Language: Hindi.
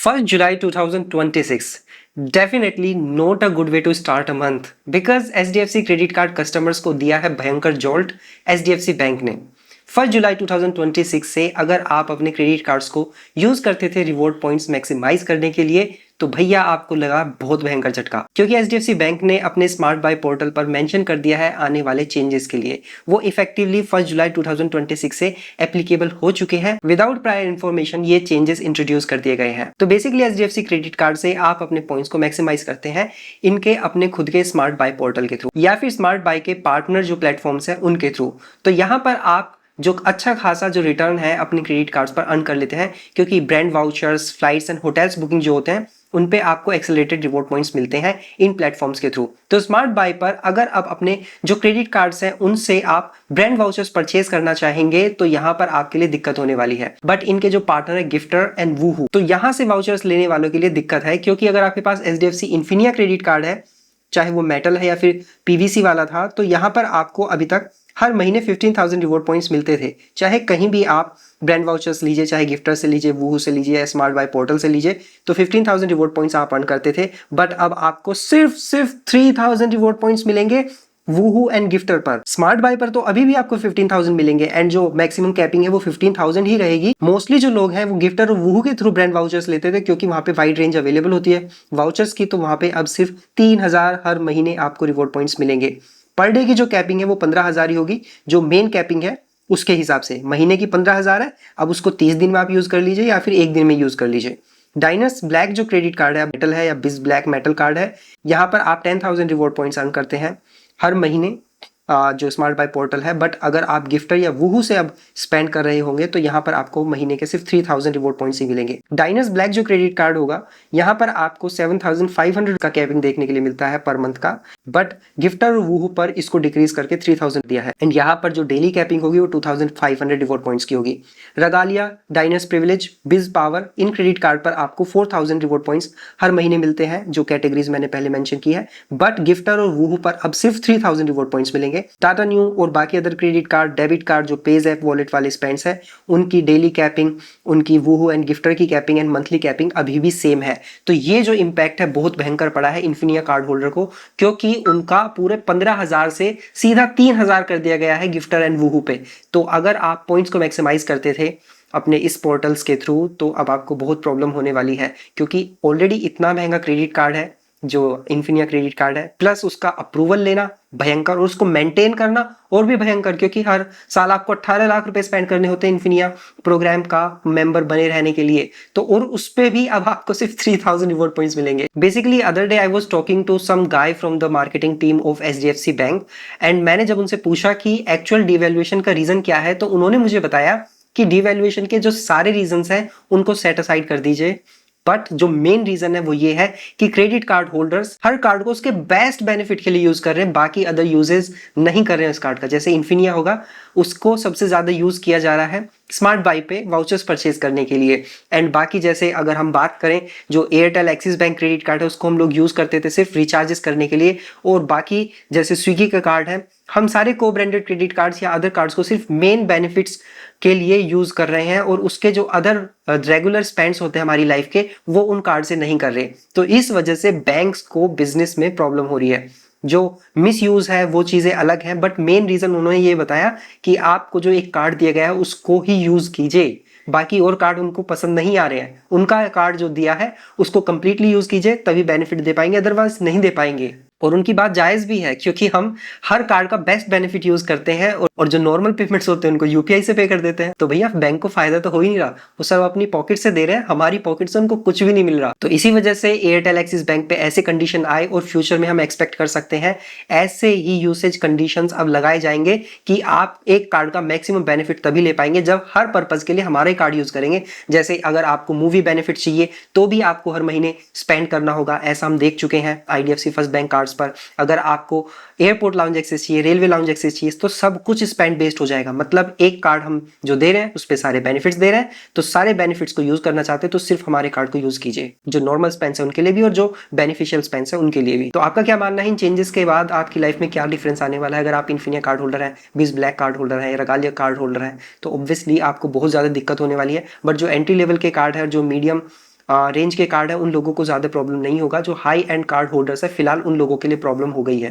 1st July 2026 definitely not a good way to start a month because HDFC credit card customers को दिया है भयंकर जोल्ट HDFC बैंक ने। 1 जुलाई 2026 से अगर आप अपने क्रेडिट कार्ड्स को यूज करते थे रिवॉर्ड पॉइंट्स मैक्सिमाइज करने के लिए तो भैया आपको लगा बहुत भयंकर झटका, क्योंकि HDFC बैंक ने अपने स्मार्ट बाय पोर्टल पर मेंशन कर दिया है आने वाले चेंजेस के लिए। वो इफेक्टिवली 1 जुलाई 2026 से एप्लीकेबल हो चुके हैं। विदाउट प्रायर इन्फॉर्मेशन ये चेंजेस इंट्रोड्यूस कर दिए गए हैं। तो बेसिकली HDFC क्रेडिट कार्ड से आप अपने पॉइंट्स को मैक्सिमाइज करते हैं इनके अपने खुद के स्मार्ट बाय पोर्टल के थ्रू या फिर स्मार्ट बाय के पार्टनर जो प्लेटफॉर्म्स है उनके थ्रू। तो यहाँ पर आप जो अच्छा खासा जो रिटर्न है अपने क्रेडिट कार्ड्स पर अर्न कर लेते हैं, क्योंकि brand vouchers, flights and hotels booking जो होते हैं उन पे आपको एक्सेलरेटेड रिवॉर्ड पॉइंट्स मिलते हैं इन प्लेटफॉर्म्स के थ्रू। तो स्मार्ट बाय पर अगर आप अपने जो क्रेडिट कार्ड्स हैं उनसे आप ब्रांड वाउचर्स परचेज करना चाहेंगे तो यहाँ पर आपके लिए दिक्कत होने वाली है। बट इनके जो पार्टनर है गिफ्टर एंड वूहू, तो यहाँ से वाउचर्स लेने वालों के लिए दिक्कत है, क्योंकि अगर आपके पास HDFC इन्फिनिया क्रेडिट कार्ड है, चाहे वो मेटल है या फिर PVC वाला था, तो यहाँ पर आपको अभी तक हर महीने 15,000 रिवॉर्ड पॉइंट्स मिलते थे। चाहे कहीं भी आप ब्रांड वाउचर्स लीजिए, चाहे गिफ्टर से लीजिए, वूहू से लीजिए या स्मार्ट बाय पोर्टल से लीजिए, तो 15,000 रिवॉर्ड पॉइंट्स आप अर्न करते थे। बट अब आपको सिर्फ 3,000 रिवॉर्ड पॉइंट्स मिलेंगे वूहू एंड गिफ्टर पर। स्मार्ट बाय पर तो अभी भी आपको 15,000 मिलेंगे एंड जो मैक्सिमम कैपिंग है वो 15,000 ही रहेगी। मोस्टली जो लोग हैं वो गिफ्टर और वूहू के थ्रू ब्रांड वाउचर्स लेते थे, क्योंकि वहां पे वाइड रेंज अवेलेबल होती है वाउचर्स की। तो वहां पे अब सिर्फ 3,000 हर महीने आपको रिवॉर्ड पॉइंट्स मिलेंगे। पर डे की जो कैपिंग है वो 15,000 ही होगी, जो मेन कैपिंग है उसके हिसाब से। महीने की 15,000 है, अब उसको 30 दिन में आप यूज कर लीजिए या फिर एक दिन में यूज कर लीजिए। डायनस ब्लैक जो क्रेडिट कार्ड है, मेटल है या बिस ब्लैक मेटल कार्ड है, यहाँ पर आप 10,000 रिवॉर्ड पॉइंट्स अर्न करते हैं हर महीने जो स्मार्ट बाय पोर्टल है। बट अगर आप गिफ्टर या वूहू से अब स्पेंड कर रहे होंगे तो यहाँ पर आपको महीने के सिर्फ 3,000 रिवॉर्ड पॉइंट्स ही मिलेंगे। डायनस ब्लैक जो क्रेडिट कार्ड होगा, यहाँ पर आपको 7,500 का कैपिंग देखने के लिए मिलता है पर मंथ का। बट गिफ्टर और वूहू पर इसको डिक्रीज करके 3,000 दिया है एंड यहाँ पर जो डेली कैपिंग होगी वो 2,500 रिवॉर्ड पॉइंट्स की होगी। रगालिया, डायनस प्रिविलेज, बिज पावर, इन क्रेडिट कार्ड पर आपको 4,000 रिवॉर्ड पॉइंट्स हर महीने मिलते हैं, जो कैटेगरीज मैंने पहले मेंशन की है। बट गिफ्टर और वूहू पर अब सिर्फ 3,000 रिवॉर्ड पॉइंट्स मिलेंगे। टाटा न्यू और बाकी other credit card, debit card जो पेज ऐप वॉलेट वाले स्पेंड्स है, उनकी डेली कैपिंग, उनकी वूहू एंड गिफ्टर की कैपिंग एंड मंथली कैपिंग अभी भी सेम है। तो ये जो इंपैक्ट है बहुत भयंकर पड़ा है इन्फिनिया कार्ड होल्डर को, क्योंकि उनका पूरे 15,000 से सीधा 3,000 कर दिया गया है गिफ्टर एंड वूहू पे। तो अगर आप पॉइंट्स को मैक्सिमाइज करते थे अपने इस पोर्टल्स के थ्रू तो अब आपको बहुत प्रॉब्लम होने वाली है, क्योंकि ऑलरेडी इतना महंगा क्रेडिट कार्ड है जो इन्फिनिया क्रेडिट कार्ड है, प्लस उसका अप्रूवल लेना भयंकर और उसको मेंटेन करना और भी भयंकर, क्योंकि हर साल आपको 18 लाख रुपए स्पेंड करने होते हैं इन्फिनिया प्रोग्राम का मेंबर बने रहने के लिए। तो और उस पे भी अब आपको सिर्फ 3,000 रिवॉर्ड पॉइंट्स मिलेंगे। Basically other day I was talking to some guy from the marketing team of HDFC bank and मैंने जब उनसे पूछा कि एक्चुअल डिवैल्यूएशन का रीजन क्या है, तो उन्होंने मुझे बताया कि डिवैल्यूएशन के जो सारे रीजंस हैं उनको सेट असाइड कर दीजिए, बट जो मेन रीजन है वो ये है कि क्रेडिट कार्ड होल्डर्स हर कार्ड को उसके बेस्ट बेनिफिट के लिए यूज कर रहे हैं, बाकी अदर यूजेस नहीं कर रहे हैं इस कार्ड का। जैसे इन्फिनिया होगा उसको सबसे ज्यादा यूज किया जा रहा है स्मार्ट बाय पे वाउचर्स परचेज करने के लिए। एंड बाकी जैसे अगर हम बात करें जो Airtel axis bank credit card है उसको हम लोग यूज करते थे सिर्फ रिचार्जेस करने के लिए, और बाकी जैसे स्विगी का कार्ड है, हम सारे को ब्रांडेड क्रेडिट कार्ड्स या अदर कार्ड्स को सिर्फ मेन बेनिफिट्स के लिए यूज कर रहे हैं, और उसके जो अदर रेगुलर स्पेंड्स होते हैं हमारी लाइफ के वो उन कार्ड से नहीं कर रहे। तो इस वजह से बैंक्स को बिजनेस में प्रॉब्लम हो रही है। जो मिस यूज है वो चीजें अलग हैं, बट मेन रीजन उन्होंने ये बताया कि आपको जो एक कार्ड दिया गया है उसको ही यूज कीजिए, बाकी और कार्ड उनको पसंद नहीं आ रहे हैं। उनका कार्ड जो दिया है उसको कंप्लीटली यूज कीजिए तभी बेनिफिट दे पाएंगे, अदरवाइज नहीं दे पाएंगे। और उनकी बात जायज भी है, क्योंकि हम हर कार्ड का बेस्ट बेनिफिट यूज करते हैं और जो नॉर्मल पेमेंट्स होते हैं उनको यूपीआई से पे कर देते हैं। तो भैया बैंक को फायदा तो हो ही नहीं रहा, वो सब अपनी पॉकेट से दे रहे हैं, हमारी पॉकेट से उनको कुछ भी नहीं मिल रहा। तो इसी वजह से एयरटेल एक्सिस बैंक पे ऐसे कंडीशन आए और फ्यूचर में हम एक्सपेक्ट कर सकते हैं ऐसे ही यूसेज कंडीशंस अब लगाए जाएंगे कि आप एक कार्ड का मैक्सिमम बेनिफिट तभी ले पाएंगे जब हर पर्पज के लिए हमारा ही कार्ड यूज करेंगे। जैसे अगर आपको मूवी बेनिफिट चाहिए तो भी आपको हर महीने स्पेंड करना होगा, ऐसा हम देख चुके हैं IDFC फर्स्ट बैंक कार्ड्स पर। अगर आपको एयरपोर्ट लाउंज एक्सेस चाहिए, रेलवे लाउंज एक्सेस चाहिए, तो सब कुछ स्पेंड बेस्ड हो जाएगा। मतलब एक कार्ड हम जो दे रहे हैं उस पे सारे बेनिफिट्स दे रहे हैं, तो सारे बेनिफिट्स को यूज करना चाहते हैं तो सिर्फ हमारे कार्ड को यूज कीजिए, जो नॉर्मल स्पेंस है उनके लिए भी और जो बेनिफिशियल स्पेंस है उनके लिए भी। तो आपका क्या मानना है इन चेंजेस के बाद आपकी लाइफ में क्या डिफरेंस आने वाला है? अगर आप इन्फिनिया कार्ड होल्डर है, बिज ब्लैक कार्ड होल्डर है, रगालिया कार्ड होल्डर है, तो ऑब्वियसली आपको बहुत ज्यादा दिक्कत होने वाली है। बट जो एंट्री लेवल के कार्ड है, जो मीडियम रेंज के कार्ड है उन लोगों को ज़्यादा प्रॉब्लम नहीं होगा, जो हाई एंड कार्ड होल्डर्स है फिलहाल उन लोगों के लिए प्रॉब्लम हो गई है।